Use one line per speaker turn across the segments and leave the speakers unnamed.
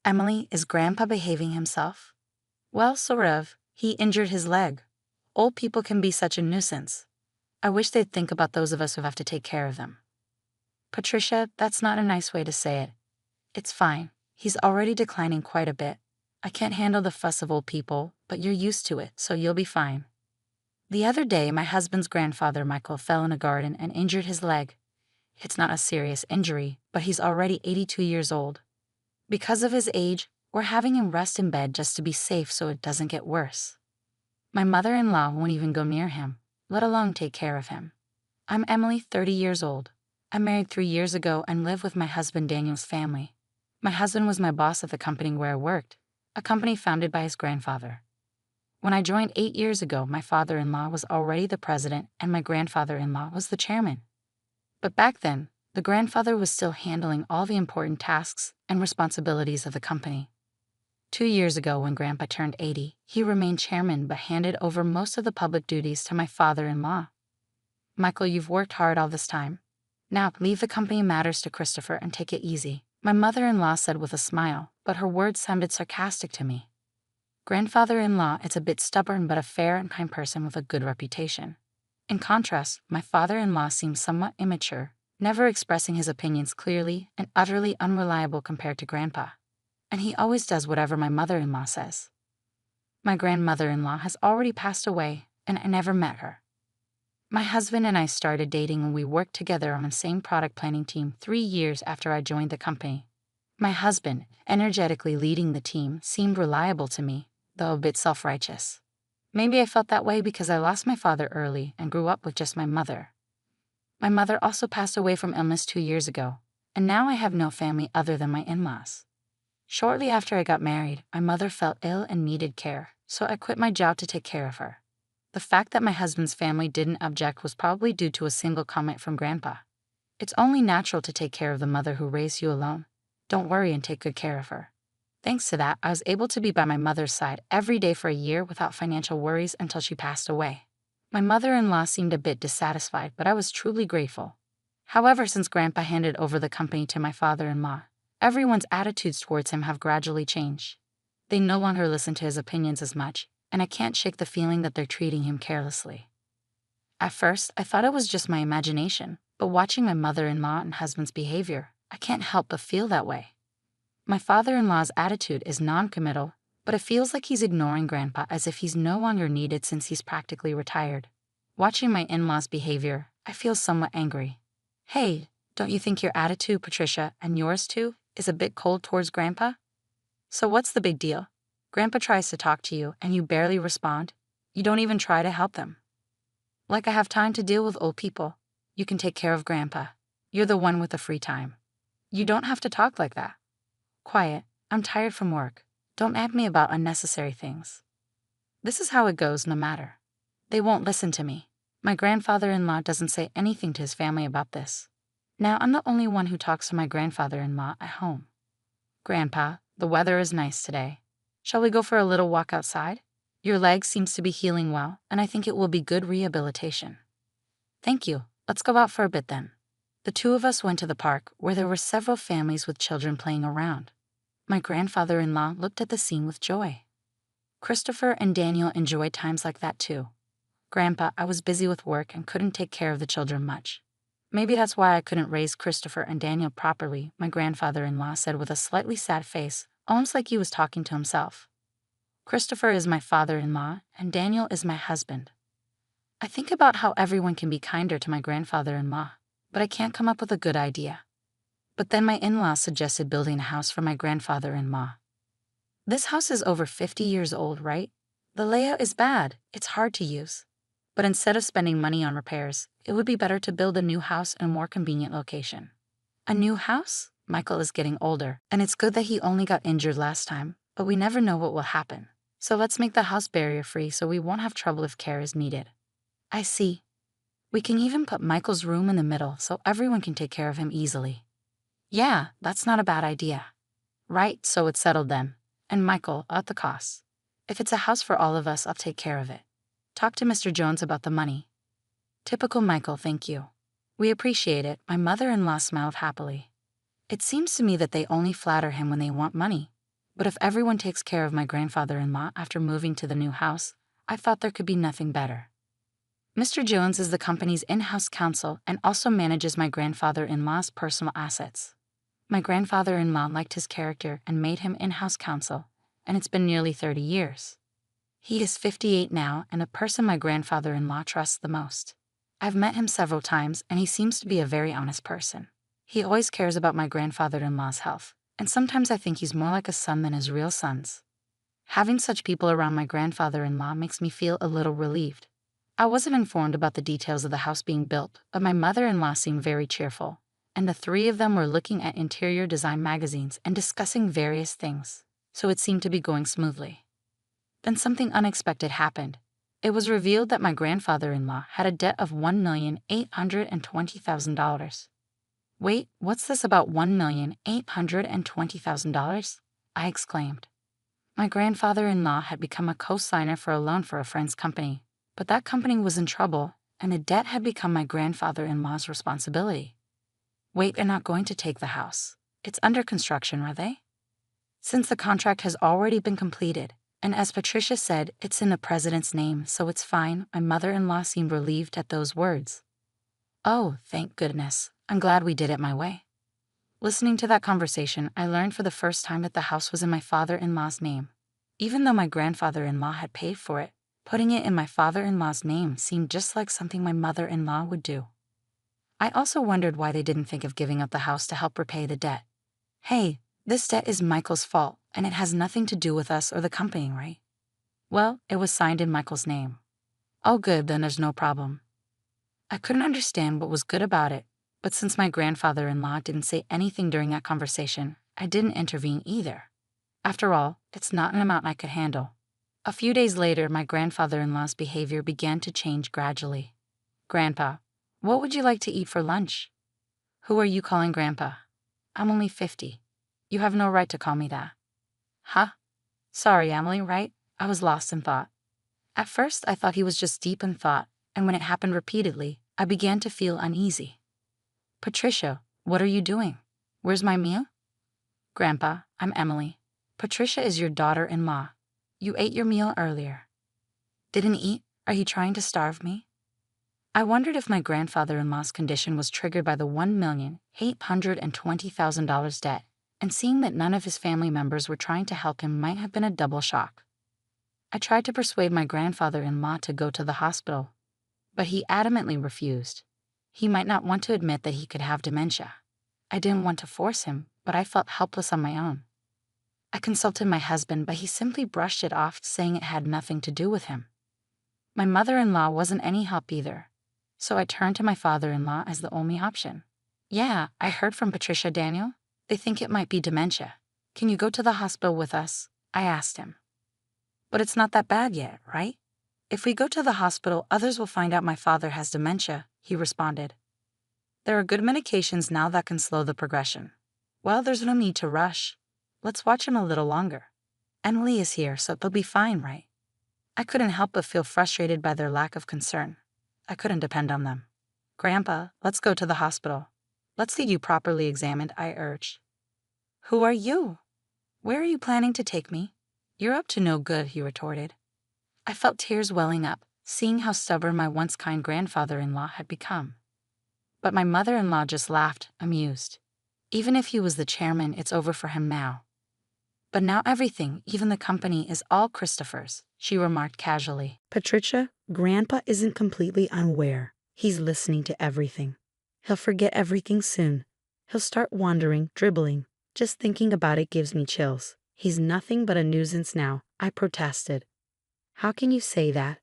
Emily, is Grandpa behaving himself? Well, sort of. He injured his leg. Old people can be such a nuisance. I wish they'd think about those of us who have to take care of them. Patricia, that's not a nice way to say it. It's fine. He's already declining quite a bit. I can't handle the fuss of old people, but you're used to it, so you'll be fine. The other day, my husband's grandfather, Michael, fell in a garden and injured his leg. It's not a serious injury, but he's already 82 years old. Because of his age, we're having him rest in bed just to be safe so it doesn't get worse. My mother-in-law won't even go near him, let alone take care of him. I'm Emily, 30 years old. I married 3 years ago and live with my husband Daniel's family. My husband was my boss at the company where I worked, a company founded by his grandfather. When I joined 8 years ago, my father-in-law was already the president and my grandfather-in-law was the chairman. But back then, the grandfather was still handling all the important tasks and responsibilities of the company. 2 years ago, when Grandpa turned 80, he remained chairman but handed over most of the public duties to my father-in-law. Michael, you've worked hard all this time. Now, leave the company matters to Christopher and take it easy, my mother-in-law said with a smile, but her words sounded sarcastic to me. Grandfather-in-law is a bit stubborn but a fair and kind person with a good reputation. In contrast, my father-in-law seems somewhat immature, never expressing his opinions clearly and utterly unreliable compared to Grandpa. And he always does whatever my mother-in-law says. My grandmother-in-law has already passed away, and I never met her. My husband and I started dating when we worked together on the same product planning team 3 years after I joined the company. My husband, energetically leading the team, seemed reliable to me, though a bit self-righteous. Maybe I felt that way because I lost my father early and grew up with just my mother. My mother also passed away from illness 2 years ago, and now I have no family other than my in-laws. Shortly after I got married, my mother felt ill and needed care, so I quit my job to take care of her. The fact that my husband's family didn't object was probably due to a single comment from Grandpa. It's only natural to take care of the mother who raised you alone. Don't worry and take good care of her. Thanks to that, I was able to be by my mother's side every day for a year without financial worries until she passed away. My mother-in-law seemed a bit dissatisfied, but I was truly grateful. However, since Grandpa handed over the company to my father-in-law, everyone's attitudes towards him have gradually changed. They no longer listen to his opinions as much, and I can't shake the feeling that they're treating him carelessly. At first, I thought it was just my imagination, but watching my mother-in-law and husband's behavior, I can't help but feel that way. My father-in-law's attitude is non-committal, but it feels like he's ignoring Grandpa as if he's no longer needed since he's practically retired. Watching my in-laws' behavior, I feel somewhat angry. Hey, don't you think your attitude, Patricia, and yours too, is a bit cold towards Grandpa? So what's the big deal? Grandpa tries to talk to you and you barely respond. You don't even try to help them. Like I have time to deal with old people. You can take care of Grandpa. You're the one with the free time. You don't have to talk like that. Quiet, I'm tired from work. Don't nag me about unnecessary things. This is how it goes no matter. They won't listen to me. My grandfather-in-law doesn't say anything to his family about this. Now I'm the only one who talks to my grandfather-in-law at home. Grandpa, the weather is nice today. Shall we go for a little walk outside? Your leg seems to be healing well, and I think it will be good rehabilitation. Thank you. Let's go out for a bit then. The two of us went to the park, where there were several families with children playing around. My grandfather-in-law looked at the scene with joy. Christopher and Daniel enjoyed times like that too. Grandpa, I was busy with work and couldn't take care of the children much. Maybe that's why I couldn't raise Christopher and Daniel properly, my grandfather-in-law said with a slightly sad face, almost like he was talking to himself. Christopher is my father-in-law, and Daniel is my husband. I think about how everyone can be kinder to my grandfather-in-law, but I can't come up with a good idea. But then my in-laws suggested building a house for my grandfather-in-law. This house is over 50 years old, right? The layout is bad, it's hard to use. But instead of spending money on repairs, it would be better to build a new house in a more convenient location. A new house? Michael is getting older, and it's good that he only got injured last time, but we never know what will happen. So let's make the house barrier-free so we won't have trouble if care is needed. I see. We can even put Michael's room in the middle so everyone can take care of him easily. Yeah, that's not a bad idea. Right, so it's settled then. And Michael, at the cost. If it's a house for all of us, I'll take care of it. Talk to Mr. Jones about the money. Typical Michael, thank you. We appreciate it, my mother-in-law smiled happily. It seems to me that they only flatter him when they want money. But if everyone takes care of my grandfather-in-law after moving to the new house, I thought there could be nothing better. Mr. Jones is the company's in-house counsel and also manages my grandfather-in-law's personal assets. My grandfather-in-law liked his character and made him in-house counsel, and it's been nearly 30 years. He is 58 now and a person my grandfather-in-law trusts the most. I've met him several times and he seems to be a very honest person. He always cares about my grandfather-in-law's health, and sometimes I think he's more like a son than his real sons. Having such people around my grandfather-in-law makes me feel a little relieved. I wasn't informed about the details of the house being built, but my mother-in-law seemed very cheerful, and the three of them were looking at interior design magazines and discussing various things, so it seemed to be going smoothly. Then something unexpected happened. It was revealed that my grandfather-in-law had a debt of $1,820,000. Wait, what's this about $1,820,000? I exclaimed. My grandfather-in-law had become a co-signer for a loan for a friend's company, but that company was in trouble, and the debt had become my grandfather-in-law's responsibility. Wait, they're not going to take the house. It's under construction, are they? Since the contract has already been completed, and as Patricia said, it's in the president's name, so it's fine, my mother-in-law seemed relieved at those words. Oh, thank goodness. I'm glad we did it my way. Listening to that conversation, I learned for the first time that the house was in my father-in-law's name. Even though my grandfather-in-law had paid for it, putting it in my father-in-law's name seemed just like something my mother-in-law would do. I also wondered why they didn't think of giving up the house to help repay the debt. Hey, this debt is Michael's fault, and it has nothing to do with us or the company, right? Well, it was signed in Michael's name. Oh good, then there's no problem. I couldn't understand what was good about it, but since my grandfather-in-law didn't say anything during that conversation, I didn't intervene either. After all, it's not an amount I could handle. A few days later, my grandfather-in-law's behavior began to change gradually. Grandpa, what would you like to eat for lunch? Who are you calling Grandpa? I'm only 50. You have no right to call me that. Huh? Sorry, Emily, right? I was lost in thought. At first, I thought he was just deep in thought, and when it happened repeatedly, I began to feel uneasy. Patricia, what are you doing? Where's my meal? Grandpa, I'm Emily. Patricia is your daughter-in-law. You ate your meal earlier. Didn't eat? Are you trying to starve me? I wondered if my grandfather-in-law's condition was triggered by the $1,820,000 debt, and seeing that none of his family members were trying to help him might have been a double shock. I tried to persuade my grandfather-in-law to go to the hospital, but he adamantly refused. He might not want to admit that he could have dementia. I didn't want to force him, but I felt helpless on my own. I consulted my husband, but he simply brushed it off, saying it had nothing to do with him. My mother-in-law wasn't any help either, so I turned to my father-in-law as the only option. Yeah, I heard from Patricia, Daniel. They think it might be dementia. Can you go to the hospital with us? I asked him. But it's not that bad yet, right? If we go to the hospital, others will find out my father has dementia, he responded. There are good medications now that can slow the progression. Well, there's no need to rush. Let's watch him a little longer. Emily is here, so they'll be fine, right? I couldn't help but feel frustrated by their lack of concern. I couldn't depend on them. Grandpa, let's go to the hospital. Let's see you properly examined, I urged. Who are you? Where are you planning to take me? You're up to no good, he retorted. I felt tears welling up, seeing how stubborn my once kind grandfather-in-law had become. But my mother-in-law just laughed, amused. Even if he was the chairman, it's over for him now. But now everything, even the company, is all Christopher's, she remarked casually. Patricia, Grandpa isn't completely unaware. He's listening to everything. He'll forget everything soon. He'll start wandering, dribbling. Just thinking about it gives me chills. He's nothing but a nuisance now, I protested. How can you say that?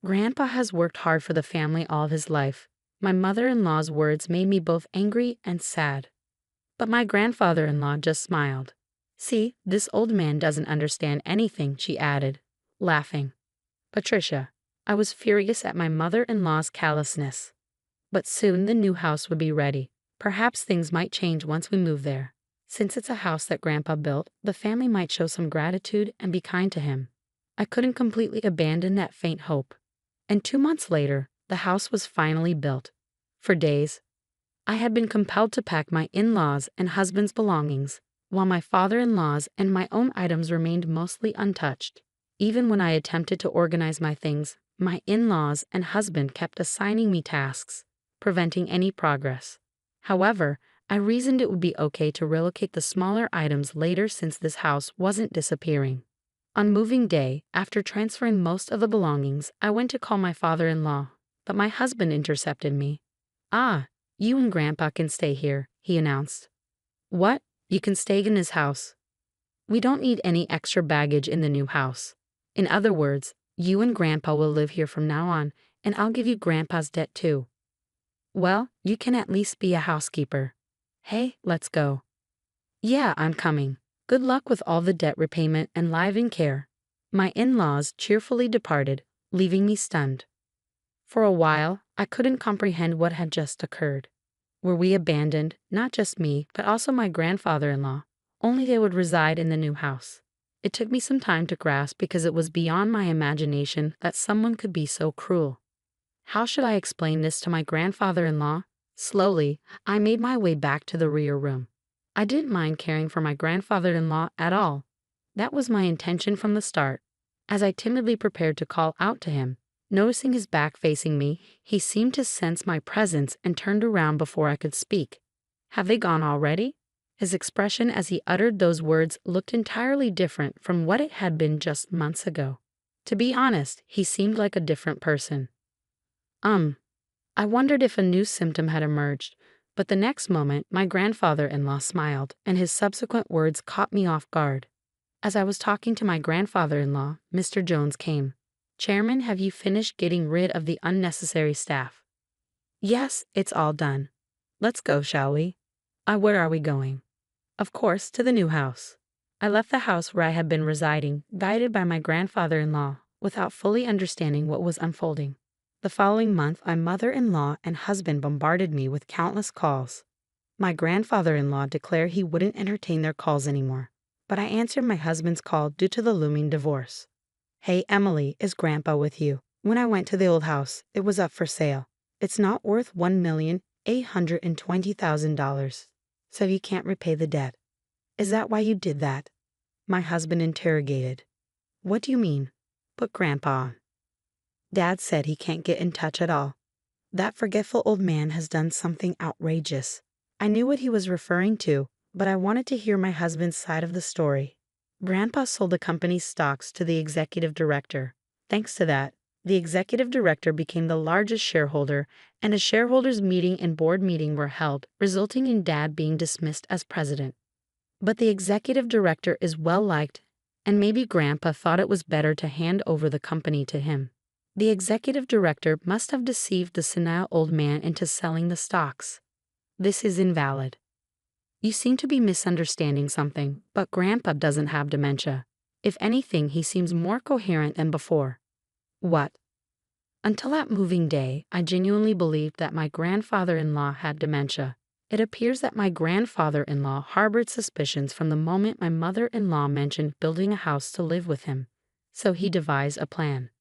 Grandpa has worked hard for the family all of his life. My mother-in-law's words made me both angry and sad. But my grandfather-in-law just smiled. See, this old man doesn't understand anything, she added, laughing. Patricia, I was furious at my mother-in-law's callousness. But soon the new house would be ready. Perhaps things might change once we move there. Since it's a house that Grandpa built, the family might show some gratitude and be kind to him. I couldn't completely abandon that faint hope. And 2 months later, the house was finally built. For days, I had been compelled to pack my in-laws' and husband's belongings, while my father-in-law's and my own items remained mostly untouched. Even when I attempted to organize my things, my in-laws and husband kept assigning me tasks, preventing any progress. However, I reasoned it would be okay to relocate the smaller items later since this house wasn't disappearing. On moving day, after transferring most of the belongings, I went to call my father-in-law, but my husband intercepted me. "Ah, you and Grandpa can stay here," he announced. "What? You can stay in his house? We don't need any extra baggage in the new house. In other words, you and Grandpa will live here from now on, and I'll give you Grandpa's debt too." "Well, you can at least be a housekeeper." "Hey, let's go." "Yeah, I'm coming. Good luck with all the debt repayment and live-in care." My in-laws cheerfully departed, leaving me stunned. For a while, I couldn't comprehend what had just occurred. Were we abandoned, not just me, but also my grandfather-in-law, only they would reside in the new house? It took me some time to grasp because it was beyond my imagination that someone could be so cruel. How should I explain this to my grandfather-in-law? Slowly, I made my way back to the rear room. I didn't mind caring for my grandfather-in-law at all. That was my intention from the start. As I timidly prepared to call out to him, noticing his back facing me, he seemed to sense my presence and turned around before I could speak. "Have they gone already?" His expression as he uttered those words looked entirely different from what it had been just months ago. To be honest, he seemed like a different person. I wondered if a new symptom had emerged, but the next moment my grandfather-in-law smiled, and his subsequent words caught me off guard. As I was talking to my grandfather-in-law, Mr. Jones came. "Chairman, have you finished getting rid of the unnecessary staff?" "Yes, it's all done." "Let's go, shall we?" Where are we going?" "Of course, to the new house." I left the house where I had been residing, guided by my grandfather-in-law, without fully understanding what was unfolding. The following month, my mother-in-law and husband bombarded me with countless calls. My grandfather-in-law declared he wouldn't entertain their calls anymore, but I answered my husband's call due to the looming divorce. "Hey, Emily, is Grandpa with you? When I went to the old house, it was up for sale. It's not worth $1,820,000, so you can't repay the debt." "Is that why you did that?" my husband interrogated. "What do you mean?" "Put Grandpa on. Dad said he can't get in touch at all. That forgetful old man has done something outrageous." I knew what he was referring to, but I wanted to hear my husband's side of the story. Grandpa sold the company's stocks to the executive director. Thanks to that, the executive director became the largest shareholder, and a shareholders' meeting and board meeting were held, resulting in Dad being dismissed as president. But the executive director is well liked, and maybe Grandpa thought it was better to hand over the company to him. The executive director must have deceived the senile old man into selling the stocks. This is invalid. You seem to be misunderstanding something, but Grandpa doesn't have dementia. If anything, he seems more coherent than before. What? Until that moving day, I genuinely believed that my grandfather-in-law had dementia. It appears that my grandfather-in-law harbored suspicions from the moment my mother-in-law mentioned building a house to live with him, so he devised a plan.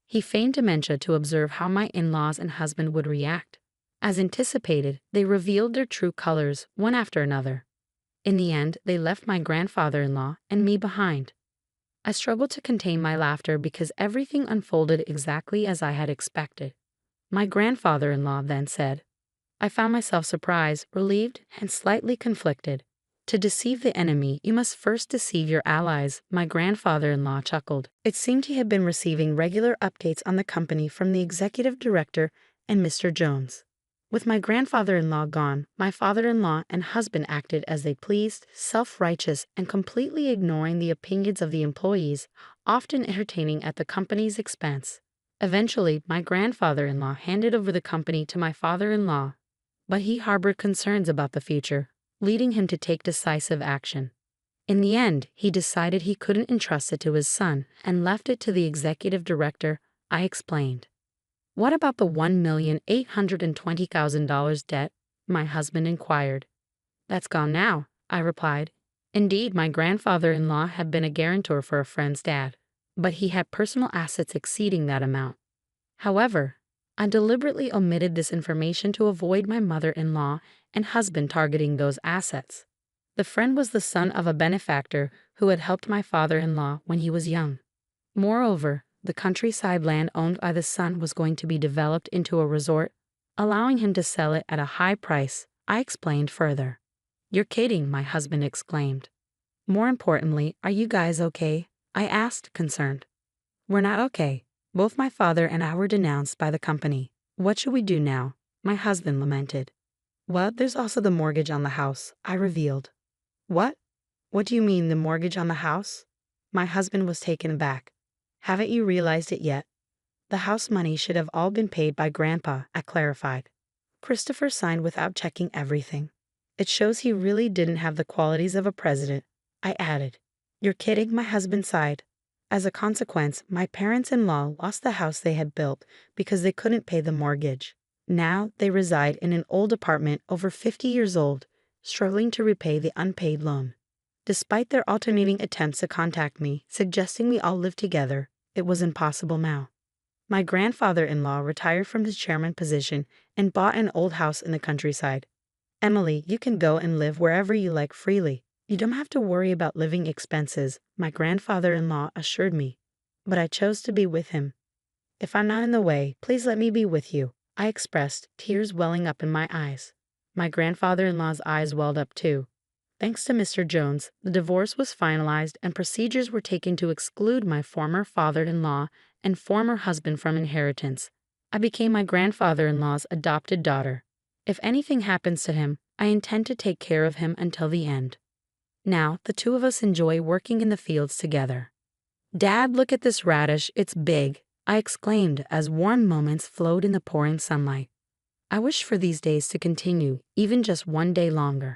He feigned dementia to observe how my in-laws and husband would react. As anticipated, they revealed their true colors, one after another. In the end, they left my grandfather-in-law and me behind. I struggled to contain my laughter because everything unfolded exactly as I had expected. My grandfather-in-law then said, I found myself surprised, relieved, and slightly conflicted. To deceive the enemy, you must first deceive your allies, my grandfather-in-law chuckled. It seemed he had been receiving regular updates on the company from the executive director and Mr. Jones. With my grandfather-in-law gone, my father-in-law and husband acted as they pleased, self-righteous, and completely ignoring the opinions of the employees, often entertaining at the company's expense. Eventually, my grandfather-in-law handed over the company to my father-in-law, but he harbored concerns about the future, leading him to take decisive action. In the end, he decided he couldn't entrust it to his son and left it to the executive director. I explained. What about the $1,820,000 debt? My husband inquired. That's gone now, I replied. Indeed, my grandfather-in-law had been a guarantor for a friend's dad, but he had personal assets exceeding that amount. However, I deliberately omitted this information to avoid my mother-in-law and husband targeting those assets. The friend was the son of a benefactor who had helped my father-in-law when he was young. Moreover, the countryside land owned by the son was going to be developed into a resort, allowing him to sell it at a high price. I explained further. "You're kidding," my husband exclaimed. "More importantly, are you guys okay?" I asked, concerned. "We're not okay. Both my father and I were denounced by the company. What should we do now?" my husband lamented. "Well, there's also the mortgage on the house," I revealed. "What? What do you mean, the mortgage on the house?" My husband was taken aback. "Haven't you realized it yet? The house money should have all been paid by Grandpa," I clarified. Christopher signed without checking everything. "It shows he really didn't have the qualities of a president," I added. "You're kidding," my husband sighed. "As a consequence, my parents-in-law lost the house they had built because they couldn't pay the mortgage. Now they reside in an old apartment over 50 years old, struggling to repay the unpaid loan. Despite their alternating attempts to contact me, suggesting we all live together, it was impossible now. My grandfather-in-law retired from his chairman position and bought an old house in the countryside. Emily, you can go and live wherever you like freely. You don't have to worry about living expenses," my grandfather-in-law assured me. But I chose to be with him. "If I'm not in the way, please let me be with you," I expressed, tears welling up in my eyes. My grandfather-in-law's eyes welled up too. Thanks to Mr. Jones, the divorce was finalized and procedures were taken to exclude my former father-in-law and former husband from inheritance. I became my grandfather-in-law's adopted daughter. If anything happens to him, I intend to take care of him until the end. Now, the two of us enjoy working in the fields together. "Dad, look at this radish, it's big," I exclaimed as warm moments flowed in the pouring sunlight. I wish for these days to continue, even just one day longer.